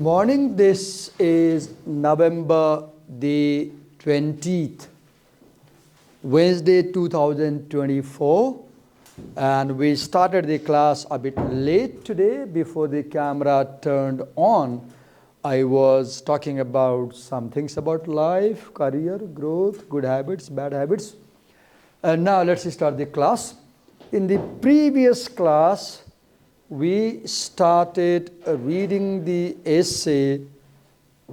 Morning, this is November the 20th, Wednesday 2024, and we started the class a bit late today before the camera turned on. I was talking about some things about life, career, growth, good habits, bad habits. And now let's start the class. In the previous class, we started reading the essay,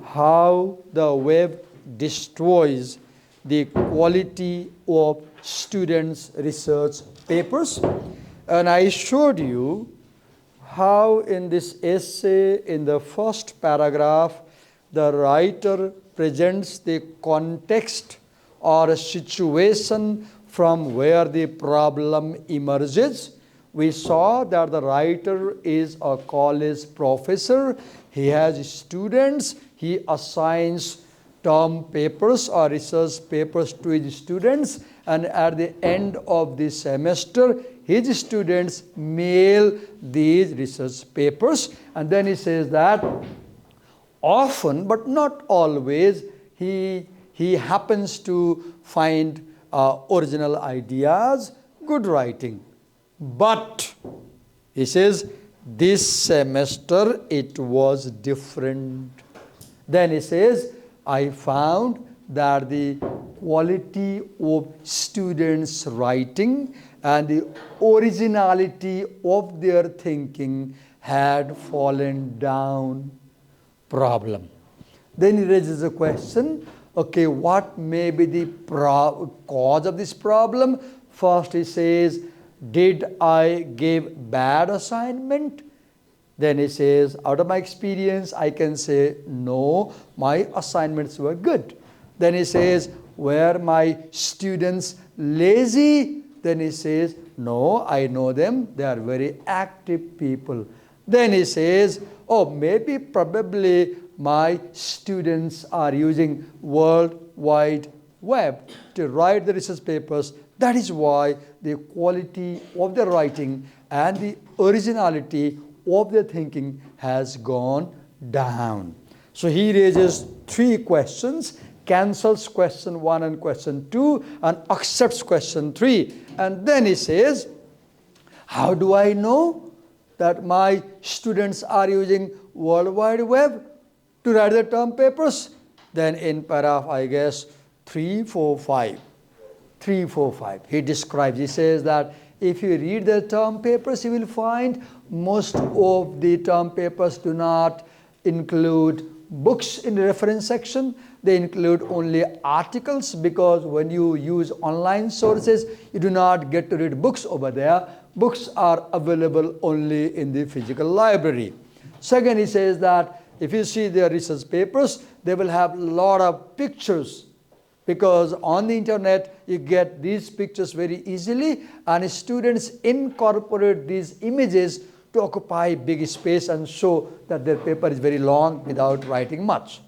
How the Web Destroys the Quality of Students' Research Papers. And I showed you how in this essay, in the first paragraph, the writer presents the context or a situation from where the problem emerges. We saw that the writer is a college professor. He has students. He assigns term papers or research papers to his students. And at the end of the semester, his students mail these research papers. And then he says that often, but not always, he happens to find original ideas, good writing. But, he says, this semester it was different. Then he says, I found that the quality of students' writing and the originality of their thinking had fallen down. Problem. Then he raises a question, okay, what may be the cause of this problem? First he says, did I give bad assignment? Then he says, out of my experience, I can say, no, my assignments were good. Then he says, were my students lazy? Then he says, no, I know them. They are very active people. Then he says, oh, maybe, probably my students are using World Wide Web to write the research papers. That is why the quality of the writing and the originality of the thinking has gone down. So he raises three questions, cancels question 1 and question 2, and accepts question 3. And then he says, how do I know that my students are using World Wide Web to write the term papers? Then in paragraph, I guess, 3, 4, 5. He describes, he says that if you read the term papers, you will find most of the term papers do not include books in the reference section. They include only articles, because when you use online sources, you do not get to read books over there. Books are available only in the physical library. Second, he says that if you see their research papers, they will have a lot of pictures, because on the internet you get these pictures very easily, and students incorporate these images to occupy big space and show that their paper is very long without writing much.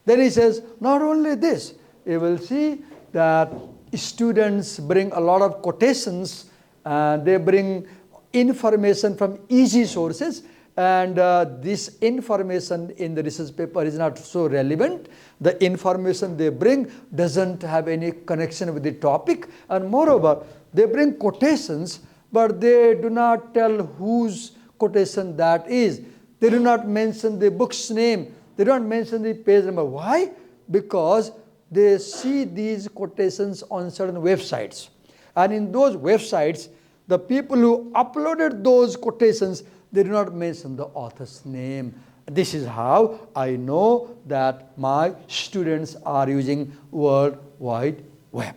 Then he says, not only this, you will see that students bring a lot of quotations, and they bring information from easy sources, and this information in the research paper is not so relevant. The information they bring doesn't have any connection with the topic, and moreover, they bring quotations, but they do not tell whose quotation that is. They do not mention the book's name. They don't mention the page number. Why? Because they see these quotations on certain websites. And in those websites, the people who uploaded those quotations, they do not mention the author's name. This is how I know that my students are using World Wide Web.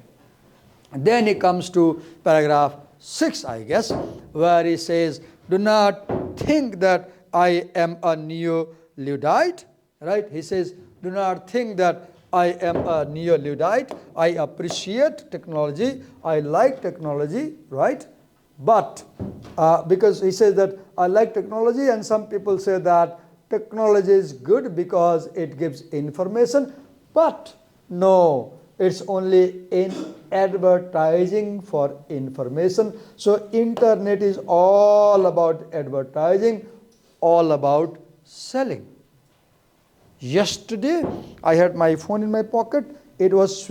And then he comes to paragraph 6, I guess, where he says, do not think that I am a neo-Luddite. Right? He says, do not think that I am a neo-Luddite. I appreciate technology. I like technology, right? But because he says that I like technology, and some people say that technology is good because it gives information. But no, it's only in advertising for information. So internet is all about advertising, all about selling. Yesterday, I had my phone in my pocket. It was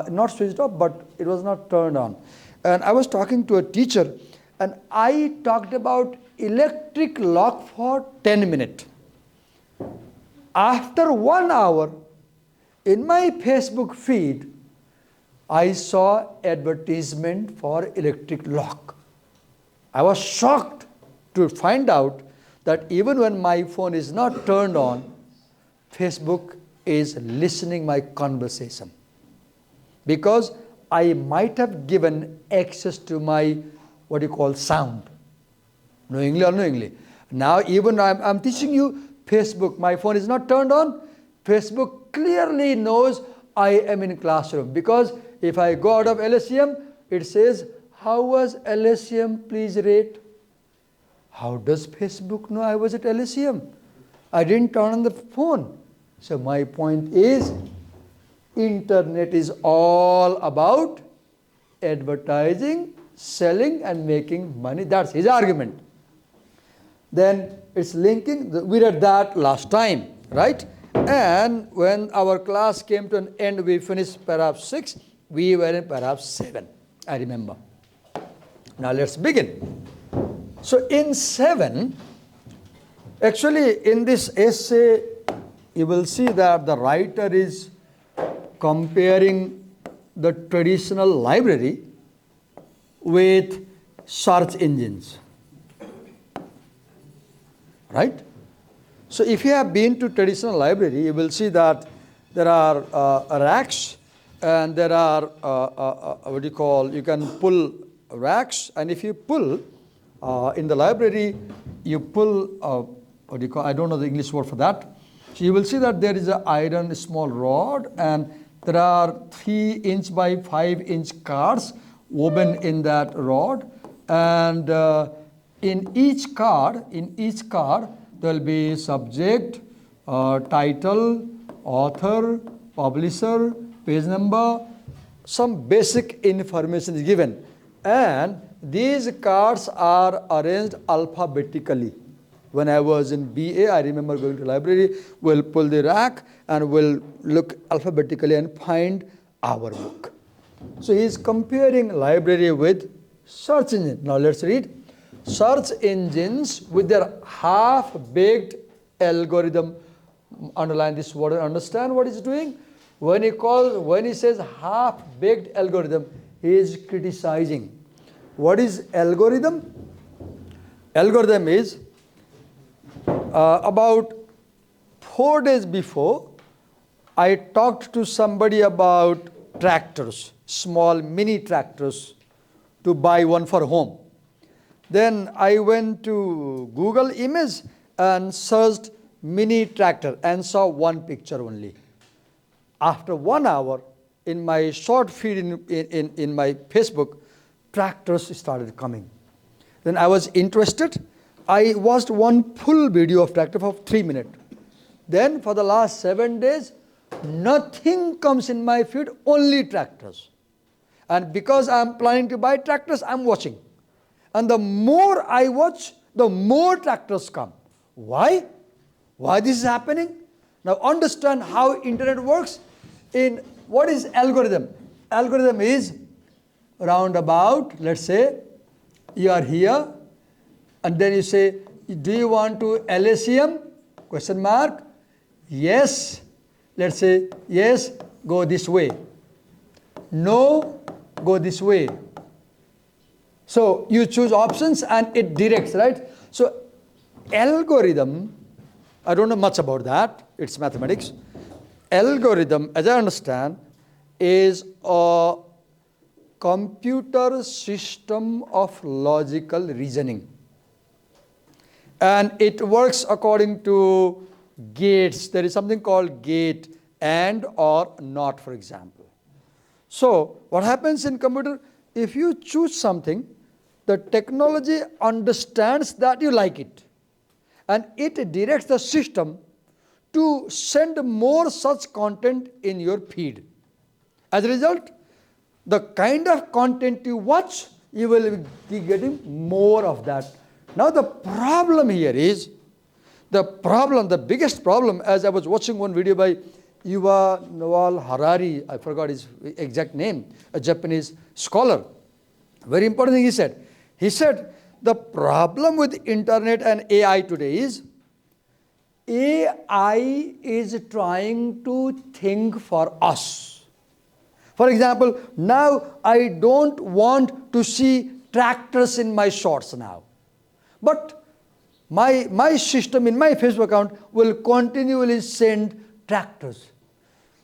not switched off, but it was not turned on. And I was talking to a teacher, and I talked about electric lock for 10 minutes. After 1 hour, in my Facebook feed, I saw advertisement for electric lock. I was shocked to find out that even when my phone is not turned on, Facebook is listening my conversation. Because I might have given access to my, what you call, sound, knowingly or unknowingly. Now even I'm teaching you Facebook, my phone is not turned on, Facebook clearly knows I am in classroom. Because if I go out of LSEM, it says, how was LSEM, please rate. How does Facebook know I was at LSEM? I didn't turn on the phone. So my point is, internet is all about advertising, selling and making money. That's his argument. Then it's linking, we read that last time, right? And when our class came to an end, we finished paragraph 6, we were in paragraph 7, I remember. Now let's begin. So in 7, actually in this essay, you will see that the writer is comparing the traditional library with search engines, right? So if you have been to traditional library, you will see that there are racks, and there are what do you call, you can pull racks, and if you pull in the library, you pull what do you call, I don't know the English word for that. So you will see that there is an iron small rod, and there are 3-inch by 5-inch cards woven in that rod, and in each card there will be subject, title, author, publisher, page number, some basic information is given, and these cards are arranged alphabetically. When I was in BA, I remember going to library, we'll pull the rack and we'll look alphabetically and find our book. So he is comparing library with search engine. Now let's read. Search engines with their half-baked algorithm, underline this word and understand what he's doing. When he says half-baked algorithm, he is criticizing. What is algorithm? Algorithm is about 4 days before, I talked to somebody about tractors, small mini tractors, to buy one for home. Then I went to Google image and searched mini tractor and saw one picture only. After 1 hour, in my short feed in my Facebook, tractors started coming. Then I was interested. I watched one full video of tractor for 3 minutes. Then for the last 7 days, nothing comes in my feed, only tractors. And because I am planning to buy tractors, I am watching. And the more I watch, the more tractors come. Why? Why this is happening? Now understand how internet works. In what is algorithm? Algorithm is roundabout. Let's say you are here, and then you say, do you want to LSEM? Question mark. Yes. Let's say yes, go this way. No, go this way. So you choose options and it directs, right? So algorithm, I don't know much about that. It's mathematics. Algorithm, as I understand, is a computer system of logical reasoning. And it works according to gates. There is something called gate, and or not, for example. So what happens in computer, if you choose something, the technology understands that you like it, and it directs the system to send more such content in your feed. As a result, the kind of content you watch, you will be getting more of that. Now the problem here is The problem, the biggest problem, as I was watching one video by Yuval Noah Harari, I forgot his exact name, a Japanese scholar. Very important thing he said. He said, the problem with internet and AI today is, AI is trying to think for us. For example, now I don't want to see tractors in my shorts now. But my system in my Facebook account will continually send tractors.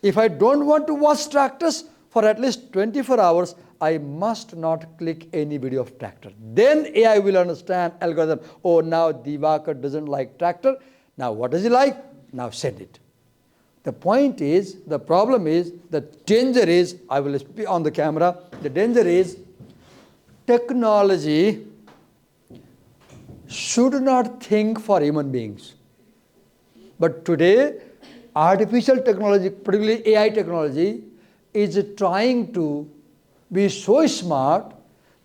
If I don't want to watch tractors for at least 24 hours, I must not click any video of tractor. Then AI will understand algorithm. Oh, now Divakar doesn't like tractor. Now what does he like? Now send it. The point is, the problem is, the danger is, I will speak on the camera, the danger is technology should not think for human beings. But today, artificial technology, particularly AI technology, is trying to be so smart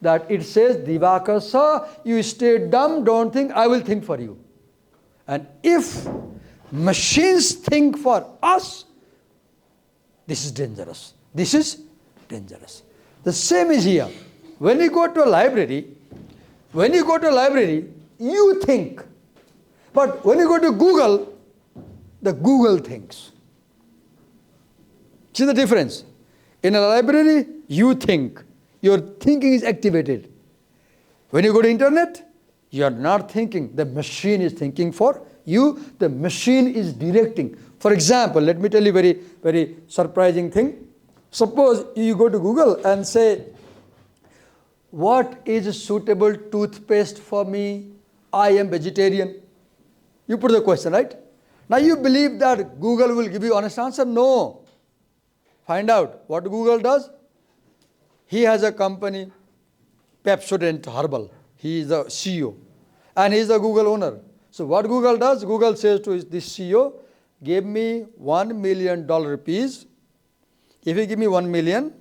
that it says, Divakar sir, you stay dumb, don't think, I will think for you. And if machines think for us, this is dangerous. This is dangerous. The same is here. When you go to a library, you think. But when you go to Google, the Google thinks. See the difference? In a library, you think. Your thinking is activated. When you go to internet, you are not thinking. The machine is thinking for you. The machine is directing. For example, let me tell you very, very surprising thing. Suppose you go to Google and say, what is a suitable toothpaste for me? I am vegetarian. You put the question, right? Now you believe that Google will give you honest answer? No. Find out what Google does. He has a company, Pepsodent Herbal. He is the CEO. And he is the Google owner. So what Google does, Google says to this CEO, give me $1 million rupees. If you give me 1 million,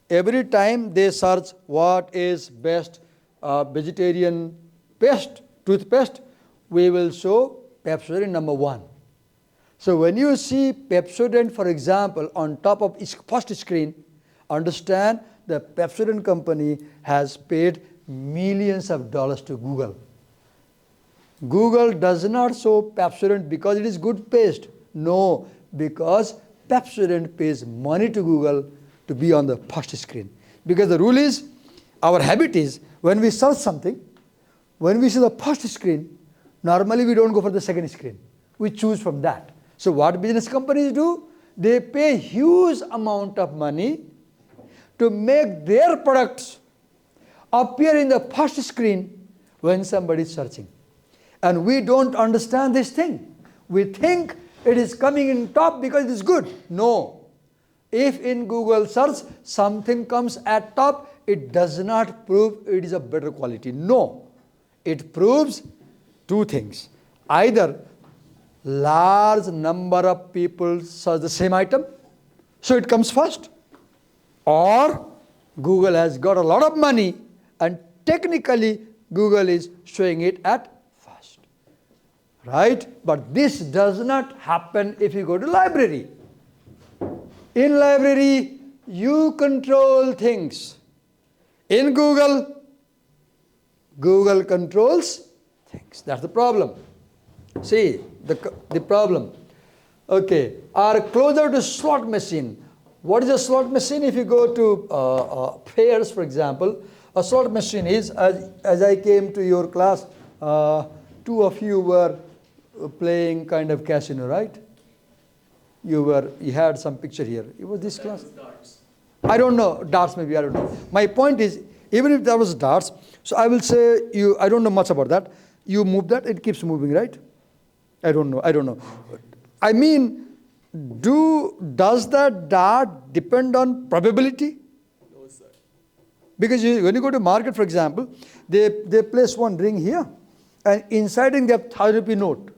every time they search what is best vegetarian toothpaste, we will show Pepsodent number 1. So when you see Pepsodent, for example, on top of its first screen, understand the Pepsodent company has paid millions of dollars to Google. Google does not show Pepsodent because it is good paste. No, because Pepsodent pays money to Google to be on the first screen. Because the rule is, our habit is, when we search something, when we see the first screen, normally we don't go for the second screen. We choose from that. So what business companies do? They pay huge amount of money to make their products appear in the first screen when somebody is searching. And we don't understand this thing. We think it is coming in top because it is good. No. If in Google search something comes at top, it does not prove it is a better quality. No. It proves two things. Either large number of people search the same item, so it comes first, or Google has got a lot of money and technically Google is showing it at first. Right? But this does not happen if you go to library. In library, you control things. In Google, Google controls things. That's the problem. See, the problem. Okay, are closer to slot machine. What is a slot machine? If you go to fairs, for example, a slot machine is, as I came to your class, two of you were playing kind of casino, right? You had some picture here. It was this class? Darts. I don't know, darts maybe, I don't know. My point is, even if there was darts, so I will say, I don't know much about that. You move that, it keeps moving, right? I don't know. I mean, does that dart depend on probability? No, sir. Because when you go to market, for example, they place one ring here, and inside ring they have 1,000 rupee note.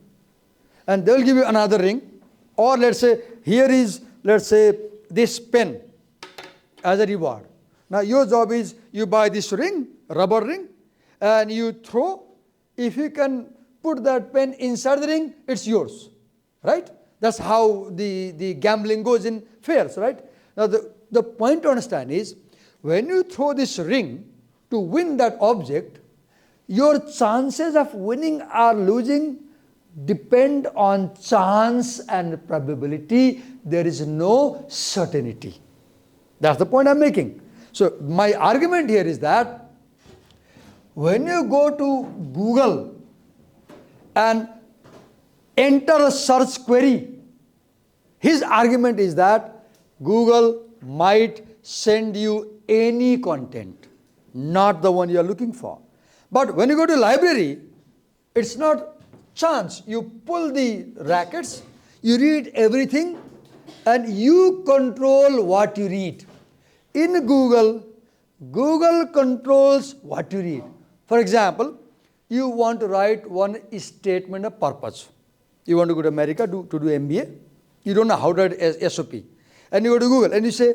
And they will give you another ring. Or let's say, here is, let's say, this pen as a reward. Now your job is, you buy this ring, rubber ring, and you throw. If you can put that pen inside the ring, it's yours, right? That's how the gambling goes in fairs, right? Now the point to understand is, when you throw this ring to win that object, your chances of winning or losing depend on chance and probability. There is no certainty. That's the point I'm making. So my argument here is that when you go to Google and enter a search query, his argument is that Google might send you any content, not the one you are looking for. But when you go to library, it's not chance. You pull the rackets, you read everything, and you control what you read. In Google, Google controls what you read. For example, you want to write one statement of purpose. You want to go to America to do MBA. You don't know how to write SOP. And you go to Google and you say,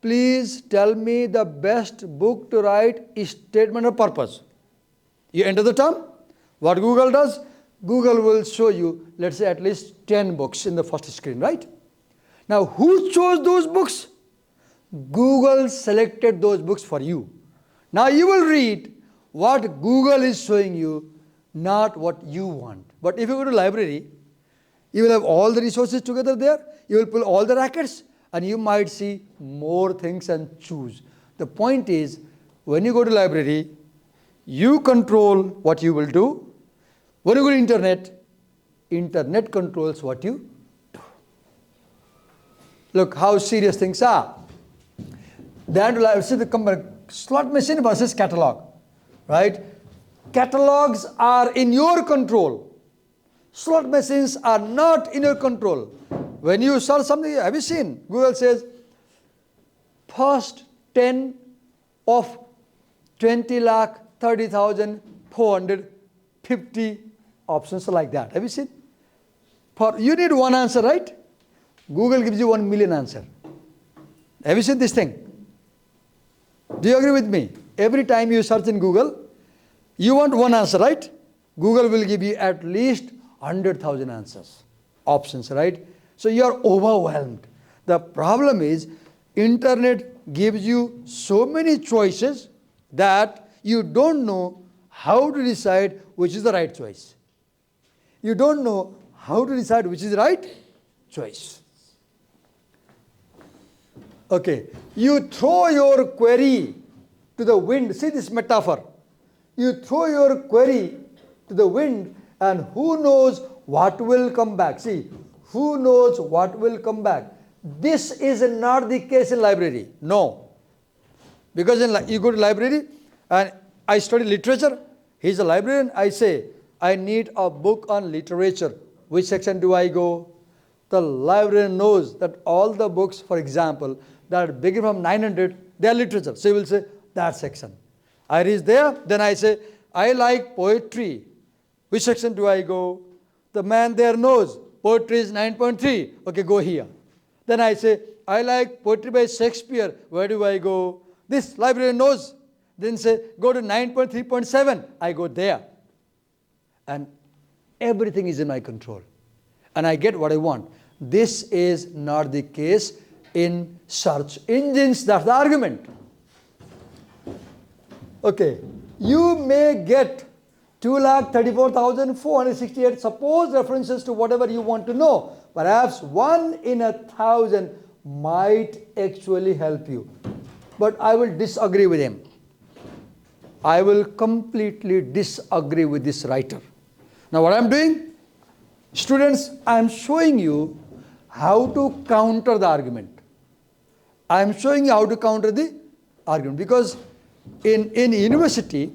please tell me the best book to write statement of purpose. You enter the term. What Google does? Google will show you, let's say, at least 10 books in the first screen, right? Now, who chose those books? Google selected those books for you. Now, you will read what Google is showing you, not what you want. But if you go to library, you will have all the resources together there. You will pull all the rackets, and you might see more things and choose. The point is, when you go to library, you control what you will do. When you go to internet controls what you do. Look how serious things are. Then let's see the slot machine versus catalog, right? Catalogs are in your control. Slot machines are not in your control. When you search something, have you seen? Google says, first 10 of 20,30,450 options like that. Have you seen? You need one answer, right? Google gives you 1 million answer. Have you seen this thing? Do you agree with me? Every time you search in Google, you want one answer, right? Google will give you at least 100,000 answers, options, right? So you are overwhelmed. The problem is, internet gives you so many choices that you don't know how to decide which is the right choice. You don't know how to decide which is the right choice. Okay, you throw your query to the wind. See this metaphor. You throw your query to the wind, and who knows what will come back. See, who knows what will come back. This is not the case in library. No. Because you go to library, and I study literature. He's a librarian. I say, I need a book on literature. Which section do I go? The librarian knows that all the books, for example, that begin from 900, they are literature. So he will say, that section. I reach there, then I say, I like poetry. Which section do I go? The man there knows, poetry is 9.3. Okay, go here. Then I say, I like poetry by Shakespeare. Where do I go? This librarian knows. Then say, go to 9.3.7. I go there. And everything is in my control. And I get what I want. This is not the case in search engines. That's the argument. Okay, you may get 2,34,468 supposed references to whatever you want to know. Perhaps 1 in 1,000 might actually help you. But I will disagree with him. I will completely disagree with this writer. Now what I am doing? Students, I am showing you how to counter the argument. I am showing you how to counter the argument, because in university,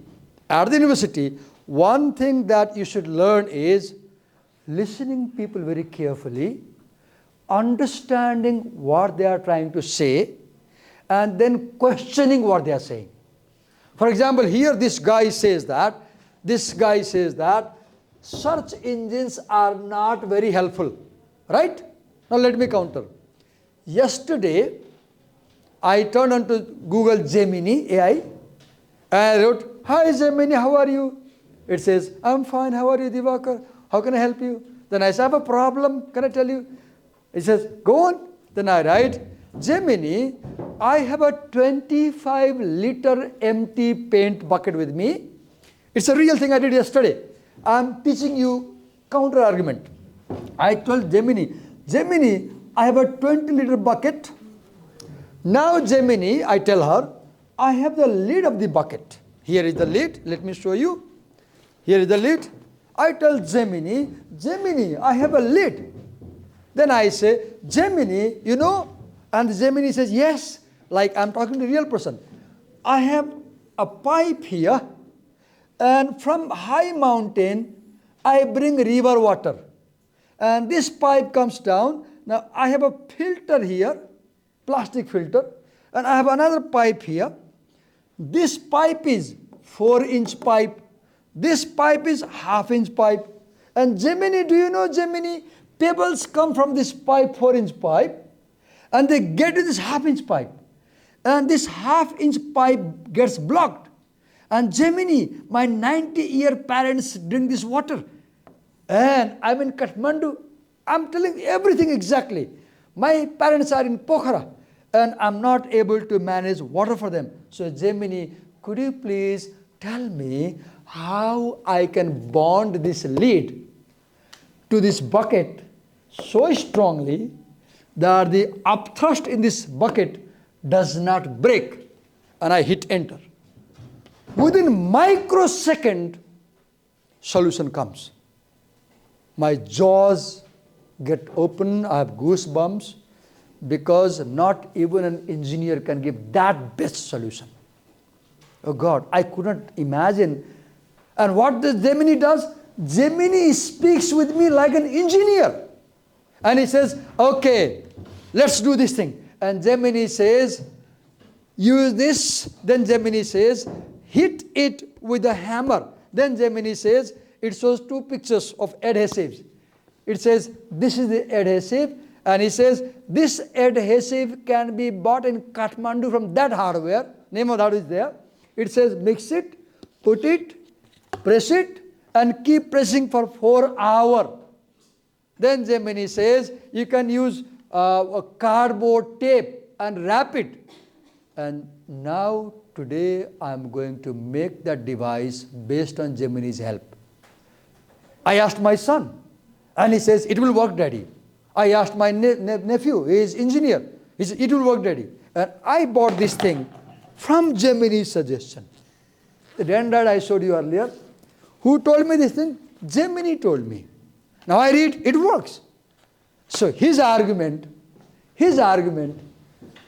at the university, one thing that you should learn is listening people very carefully, understanding what they are trying to say, and then questioning what they are saying. For example, here this guy says that search engines are not very helpful, right? Now let me counter. Yesterday, I turned on to Google Gemini AI, and I wrote, hi Gemini, how are you? It says, I'm fine, how are you, Divakar? How can I help you? Then I say, I have a problem, can I tell you? It says, go on. Then I write, Gemini, I have a 25-liter empty paint bucket with me. It's a real thing I did yesterday. I'm teaching you counter argument. I told Gemini, I have a 20-liter bucket. Now Gemini, I tell her, I have the lid of the bucket. Here is the lid. Let me show you. Here is the lid. I tell Gemini, I have a lid. Then I say, Gemini, you know, and Gemini says, yes, like I'm talking to a real person. I have a pipe here, and from high mountain, I bring river water. And this pipe comes down. Now I have a filter here, plastic filter, and I have another pipe here. This pipe is 4-inch pipe. This pipe is half-inch pipe. And Gemini, do you know, Gemini, pebbles come from this pipe, 4-inch pipe, and they get to this half-inch pipe. And this half-inch pipe gets blocked. And Gemini, my 90-year parents drink this water. And I'm in Kathmandu. I'm telling everything exactly. My parents are in Pokhara, and I'm not able to manage water for them. So Gemini, could you please tell me how I can bond this lid to this bucket so strongly that the upthrust in this bucket does not break? And I hit enter. Within microsecond, solution comes. My jaws get open, I have goosebumps, because not even an engineer can give that best solution. Oh God, I couldn't imagine. And what the Gemini does? Gemini speaks with me like an engineer. And he says, okay, let's do this thing. And Gemini says, use this. Then Gemini says, hit it with a hammer. Then Gemini says, it shows 2 pictures of adhesives. It says, this is the adhesive. And he says, this adhesive can be bought in Kathmandu from that hardware. Name of the hardware is there. It says, mix it, put it, press it, and keep pressing for 4 hours. Then Gemini says, you can use a cardboard tape and wrap it. And now, today, I'm going to make that device based on Gemini's help. I asked my son, and he says, it will work, Daddy. I asked my nephew, he is engineer. He said, it will work, Daddy. And I bought this thing from Gemini's suggestion. The Dad I showed you earlier, who told me this thing? Gemini told me. Now I read, it works. So his argument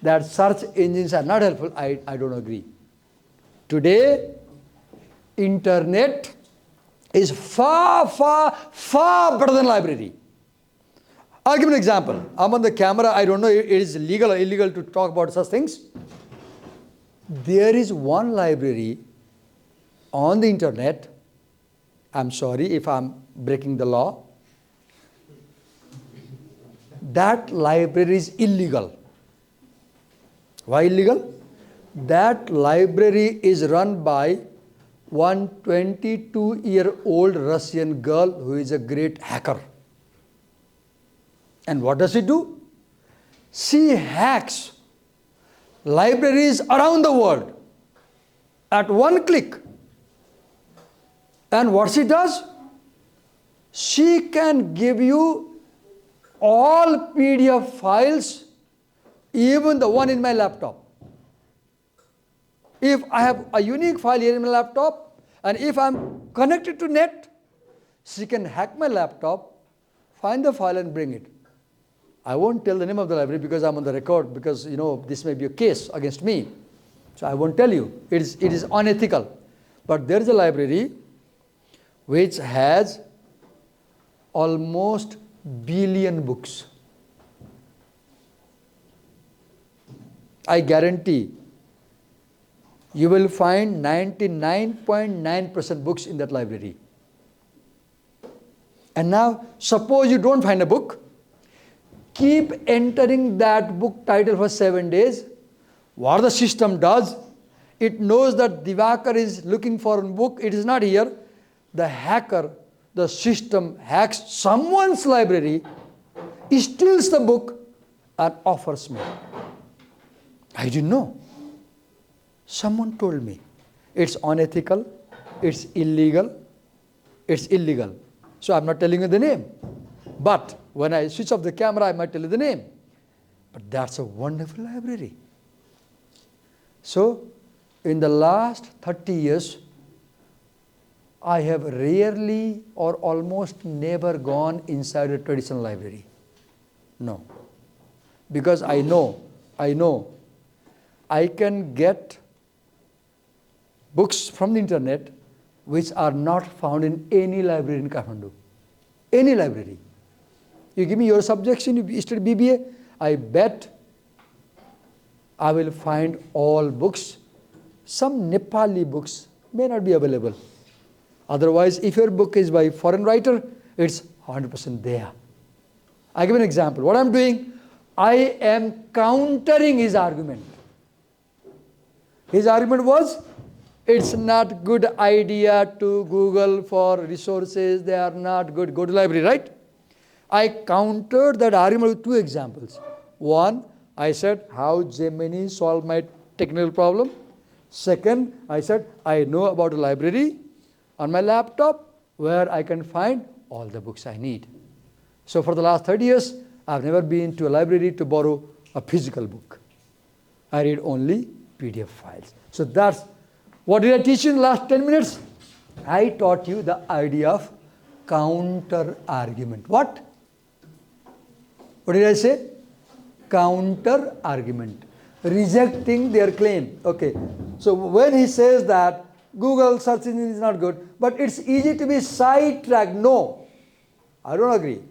that search engines are not helpful, I don't agree. Today, internet is far, far, far better than library. I'll give an example. I'm on the camera. I don't know if it is legal or illegal to talk about such things. There is one library on the internet. I'm sorry if I'm breaking the law. That library is illegal. Why illegal? That library is run by one 22-year-old Russian girl who is a great hacker. And what does she do? She hacks libraries around the world at one click. And what she does? She can give you all PDF files, even the one in my laptop. If I have a unique file here in my laptop, and if I'm connected to net, she can hack my laptop, find the file and bring it. I won't tell the name of the library because I'm on the record, because this may be a case against me. So I won't tell you. It is unethical. But there is a library which has almost billion books. I guarantee you will find 99.9% books in that library. And now, suppose you don't find a book, keep entering that book title for 7 days. What the system does, it knows that Divakar is looking for a book, it is not here. the hacker, the system hacks someone's library, steals the book and offers me. I didn't know. Someone told me. It's unethical, it's illegal, it's illegal. So I'm not telling you the name. But when I switch off the camera, I might tell you the name. But that's a wonderful library. So in the last 30 years, I have rarely or almost never gone inside a traditional library. No. Because I know I can get books from the internet which are not found in any library in Kathmandu. Any library. You give me your subjection, you study BBA, I bet I will find all books. Some Nepali books may not be available. Otherwise, if your book is by foreign writer, it's 100% there. I give an example. What I'm doing, I am countering his argument. His argument was, it's not good idea to Google for resources, they are not good, go to library, right? I countered that argument with two examples. One, I said, how Gemini solved my technical problem. Second, I said, I know about a library on my laptop where I can find all the books I need. So for the last 30 years, I've never been to a library to borrow a physical book. I read only PDF files. So that's, what did I teach you in the last 10 minutes? I taught you the idea of counter argument. What? What did I say? Counter argument. Rejecting their claim. Okay. So when he says that Google search engine is not good, but it's easy to be sidetracked. No, I don't agree.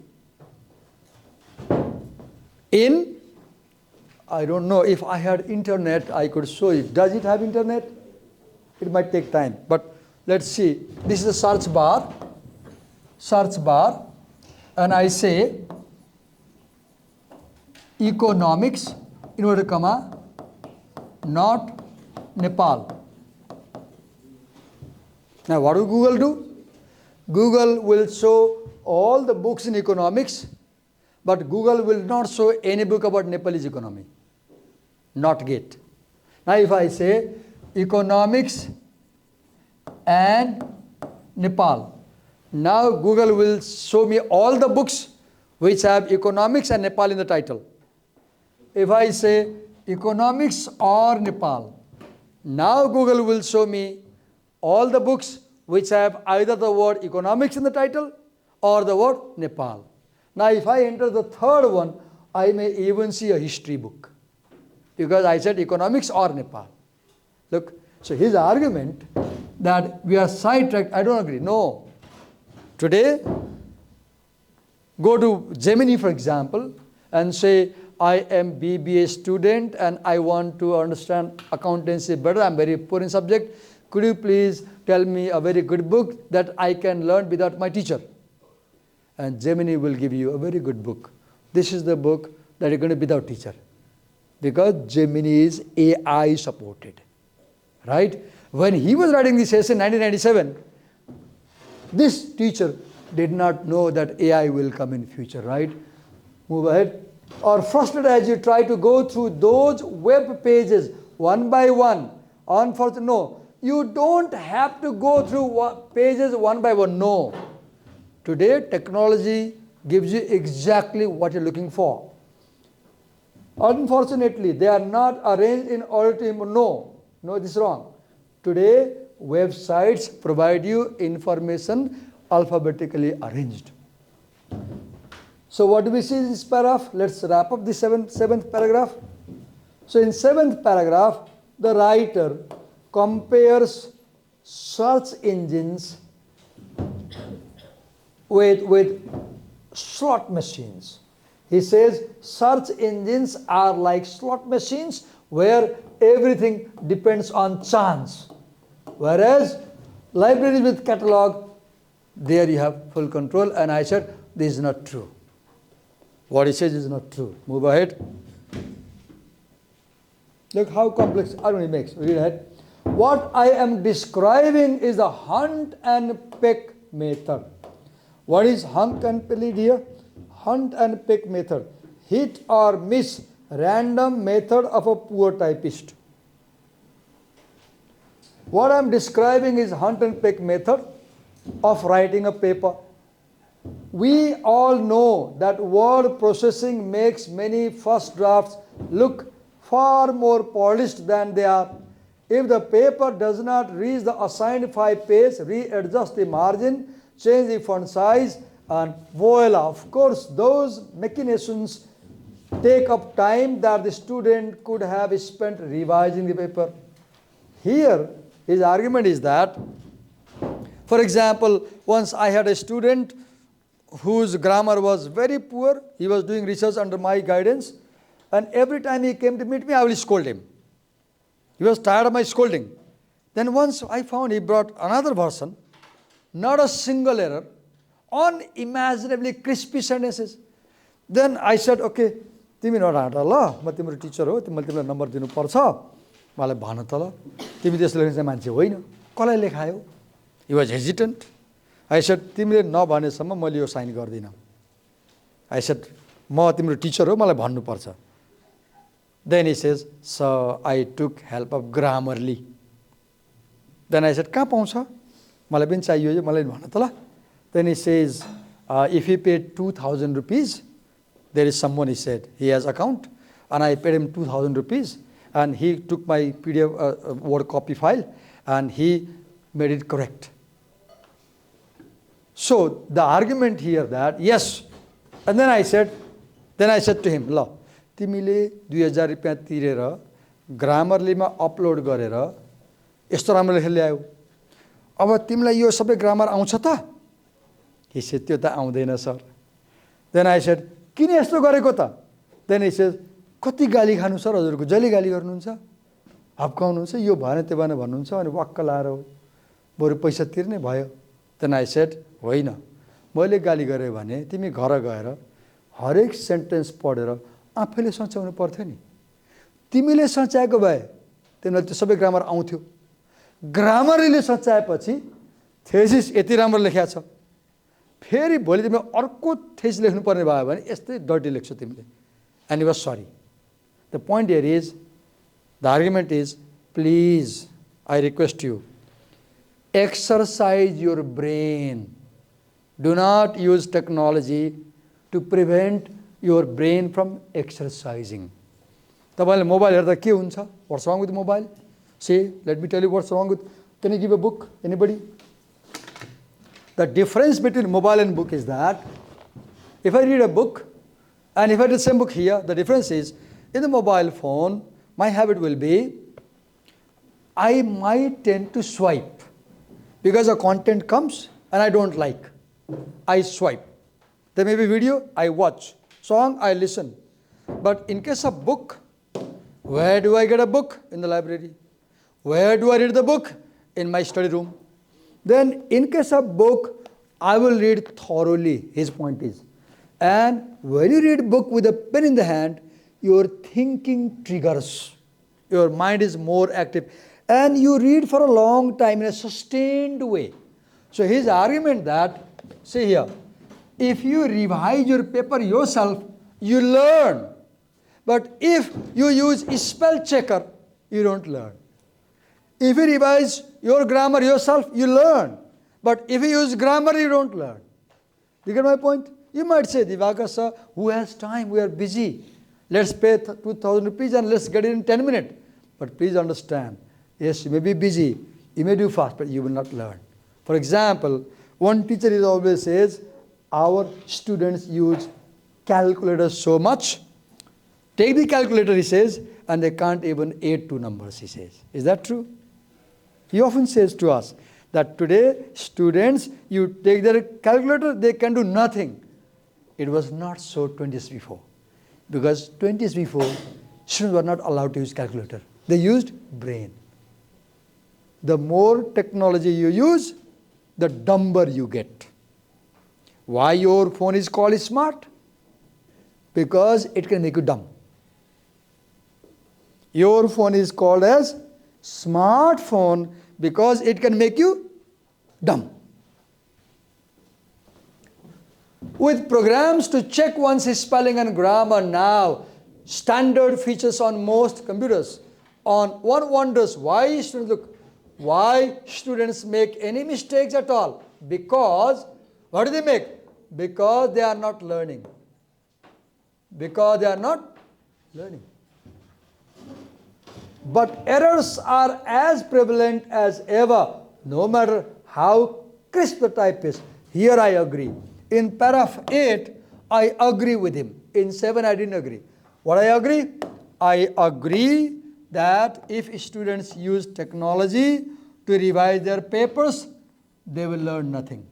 I don't know, if I had internet, I could show it. Does it have internet? It might take time, but let's see. This is a search bar, and I say economics, inverted comma, not Nepal. Now what will Google do? Google will show all the books in economics, but Google will not show any book about Nepalese economy. Not get. Now if I say economics and Nepal, now Google will show me all the books which have economics and Nepal in the title. If I say economics or Nepal, now Google will show me all the books which have either the word economics in the title or the word Nepal. Now if I enter the third one, I may even see a history book, because I said economics or Nepal. Look, so his argument that we are sidetracked, I don't agree. No. Today, go to Gemini, for example, and say, I am BBA student and I want to understand accountancy better. I'm very poor in subject. Could you please tell me a very good book that I can learn without my teacher? And Gemini will give you a very good book. This is the book that you're going to be without teacher, because Gemini is AI supported, right? When he was writing this essay in 1997, this teacher did not know that AI will come in future, right? Move ahead. Or frustrated as you try to go through those web pages one by one. Unfortunately, no. You don't have to go through pages one by one. No. Today, technology gives you exactly what you're looking for. Unfortunately, they are not arranged in order to... No, this is wrong. Today, websites provide you information alphabetically arranged. So what do we see in this paragraph? Let's wrap up the seventh paragraph. So in seventh paragraph, the writer compares search engines with slot machines. He says search engines are like slot machines where everything depends on chance. Whereas libraries with catalog, there you have full control. And I said, this is not true. What he says is not true. Move ahead. Look how complex argument he makes. Read ahead. What I am describing is the hunt and peck method. What is hunt and peck here? Hunt and peck method. Hit or miss random method of a poor typist. What I am describing is hunt and peck method of writing a paper. We all know that word processing makes many first drafts look far more polished than they are. If the paper does not reach the assigned 5 pages, readjust the margin, change the font size, and voila. Of course, those machinations take up time that the student could have spent revising the paper. Here, his argument is that, for example, once I had a student whose grammar was very poor. He was doing research under my guidance, and every time he came to meet me, I will scold him. He was tired of my scolding. Then once I found he brought another version, not a single error, unimaginably crispy sentences. Then I said, okay, तिमी नराट ल म तिम्रो Stitcher हो मैले तिमीलाई number दिनुपर्छ मलाई भन त ल तिमी त्यसो लेख्ने चाहिँ मान्छे होइन कसलाई लेखायो he was hesitant. I said तिमीले नभनेसम्म मैले यो साइन गर्दिन. I said म तिम्रो टिचर हो मलाई भन्नुपर्छ. Then he says, so I took help of Grammarly. Then I said कहाँ पाउँछ मलाई पनि चाहियो मलाई भन त ल. Then he says if he paid 2,000 rupees, there is someone, he said, he has account, and I paid him 2,000 rupees, and he took my PDF word copy file, and he made it correct. So the argument here that, yes, and then I said to him, ल तिमीले 2,000 रुपैयाँ तिरेर ग्रामरलीमा upload गरेर यस्तो राम्रो लेखेर ल्यायौ अब तिमीलाई यो सबै ग्रामर आउँछ त? He said त्यो त आउँदैन सर. Then I said किन यस्तो गरेको त? Then he says कति गाली खानु सर हजुरको जहिले गाली गर्नुहुन्छ हप्काउनुहुन्छ यो भएन त्यो भएन भन्नुहुन्छ अनि वाक्क लाएर बरु पैसा तिर्ने भयो. Then I said होइन मैले गाली गरे भने तिमी घर गएर हरेक सेन्टेन्स पढेर आफैले सच्याउनु पर्थ्यो नि. तिमीले सच्याएको भए तिमीलाई त्यो सबै ग्रामर आउँथ्यो. ग्रामरले सच्याएपछि थेसिस यति राम्रो लेखेको छ फेरि भोलि तिमीले अर्को थेसिस लेख्नु पर्ने भयो भने यस्तै डर्टी लेख्छौ तिमीले. And he was sorry. The point here is, the argument is, please, I request you, exercise your brain. Do not use technology to prevent your brain from exercising. तपाईले मोबाइल हेर्दा के हुन्छ? What's wrong with mobile? Say, let me tell you what's wrong with. Can you give a book? Anybody? The difference between mobile and book is that if I read a book and if I read the same book here, the difference is in the mobile phone, my habit will be I might tend to swipe because the content comes and I don't like. I swipe. There may be video, I watch. Song, I listen. But in case of book, where do I get a book? In the library. Where do I read the book? In my study room. Then in case of book, I will read thoroughly, his point is. And when you read book with a pen in the hand, your thinking triggers. Your mind is more active. And you read for a long time in a sustained way. So his argument that, see here, if you revise your paper yourself, you learn. But if you use spell checker, you don't learn. If you revise your grammar yourself, you learn. But if you use grammar, you don't learn. You get my point? You might say, Divakar sir, who has time? We are busy. Let's pay 2,000 rupees and let's get it in 10 minutes. But please understand, yes, you may be busy, you may do fast, but you will not learn. For example, one teacher is always says, our students use calculators so much. Take the calculator, he says, and they can't even add 2 numbers, he says. Is that true? He often says to us that today students, you take their calculator, they can do nothing. It was not so 20 years before. Because 20 years before, students were not allowed to use calculator. They used brain. The more technology you use, the dumber you get. Why your phone is called smart? Because it can make you dumb. Your phone is called as smartphone because it can make you dumb. with programs to check one's spelling and grammar now, standard features on most computers. One wonders why students make any mistakes at all. Because, what do they make? Because they are not learning. Because they are not learning. But errors are as prevalent as ever, no matter how crisp the type is. Here I agree. In paragraph 8, I agree with him. In 7, I didn't agree. What I agree? I agree that if students use technology to revise their papers, they will learn nothing.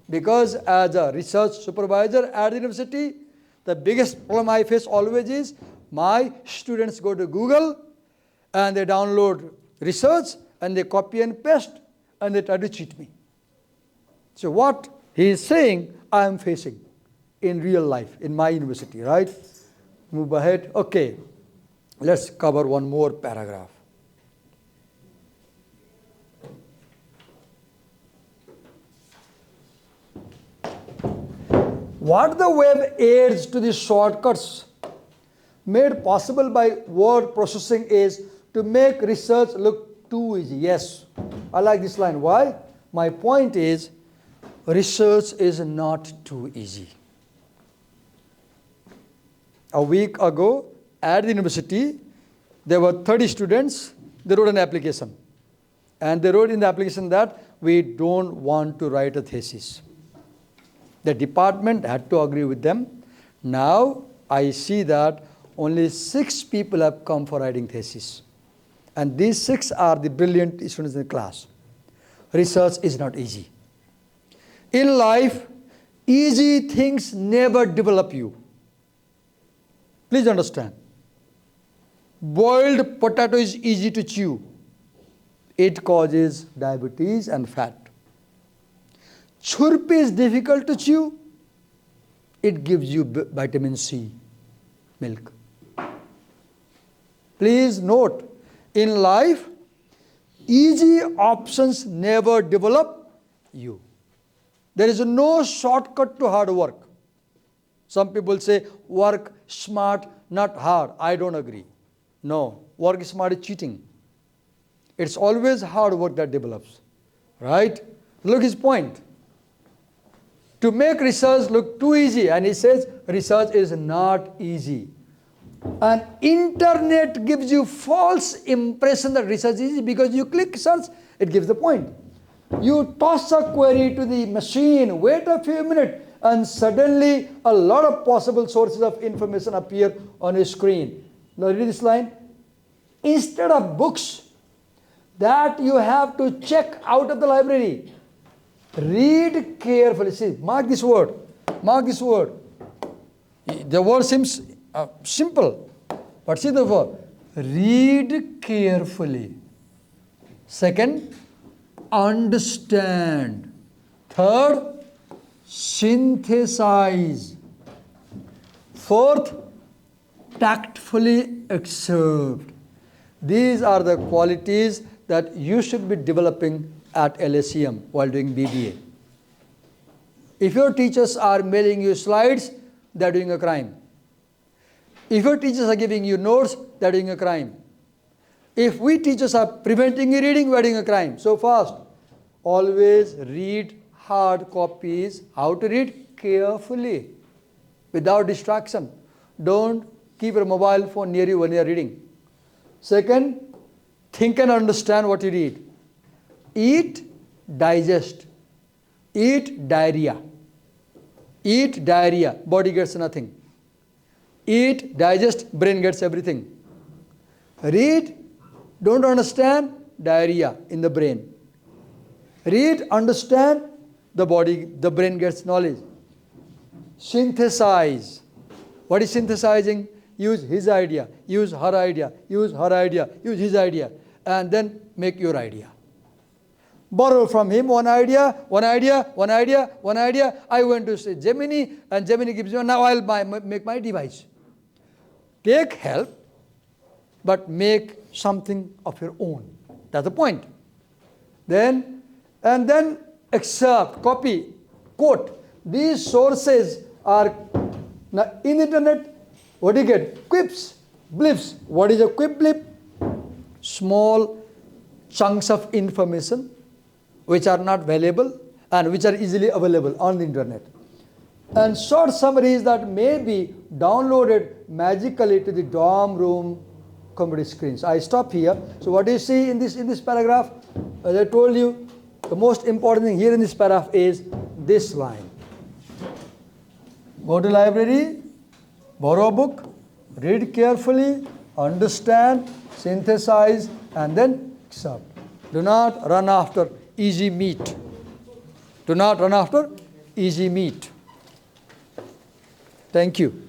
Because as a research supervisor at the university, the biggest problem I face always is my students go to Google and they download research and they copy and paste and they try to cheat me. So what he is saying, I am facing in real life, in my university, right? Move ahead. Okay, let's cover one more paragraph. What the web adds to the shortcuts made possible by word processing is to make research look too easy. Yes, I like this line. Why? My point is, research is not too easy. A week ago at the university, there were 30 students. They wrote an application. And they wrote in the application that we don't want to write a thesis. The department had to agree with them. Now I see that only 6 people have come for writing thesis. And these 6 are the brilliant students in the class. Research is not easy. In life, easy things never develop you. Please understand. Boiled potato is easy to chew. It causes diabetes and fat. Churpi is difficult to chew. It gives you vitamin C, milk. Please note, in life, easy options never develop you. There is no shortcut to hard work. Some people say, work smart, not hard. I don't agree. No, work smart is cheating. It's always hard work that develops. Right? Look his point. To make research look too easy, and he says research is not easy. And internet gives you false impression that research is easy because you click search, it gives the point. You toss a query to the machine, wait a few minutes, and suddenly a lot of possible sources of information appear on your screen. Now read this line. Instead of books that you have to check out of the library, read carefully. See, mark this word. Mark this word. The word seems simple, but see the word. Read carefully. Second, understand. Third, synthesize. Fourth, tactfully accept. These are the qualities that you should be developing at LSEM while doing BBA. If your teachers are mailing you slides, they are doing a crime. If your teachers are giving you notes, they are doing a crime. If we teachers are preventing you reading, we are doing a crime. So fast. Always read hard copies. How to read? Carefully, without distraction. Don't keep your mobile phone near you when you are reading. Second, think and understand what you read. Eat, digest. Eat, diarrhea. Eat, diarrhea. Body gets nothing. Eat, digest, brain gets everything. Read, don't understand, diarrhea in the brain. Read, understand, the brain gets knowledge. Synthesize. What is synthesizing? Use his idea, use her idea, use her idea, use his idea, and then make your idea. Borrow from him one idea, one idea, one idea, one idea. I went to say Gemini, and Gemini gives you, now I'll make my device. Take help, but make something of your own. That's the point. And then accept, copy, quote. these sources are now in the internet. What do you get? Quips, blips. What is a quip blip? Small chunks of information which are not valuable and which are easily available on the internet. And short summaries that may be downloaded magically to the dorm room computer screens. I stop here. So what do you see in this paragraph? As I told you, the most important thing here in this paragraph is this line. Go to library, borrow a book, read carefully, understand, synthesize, and then accept. Do not run after easy meat. Do not run after easy meat. Thank you.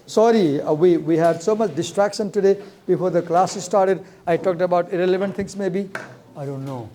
Sorry, we had so much distraction today before the class started. I talked about irrelevant things maybe. I don't know.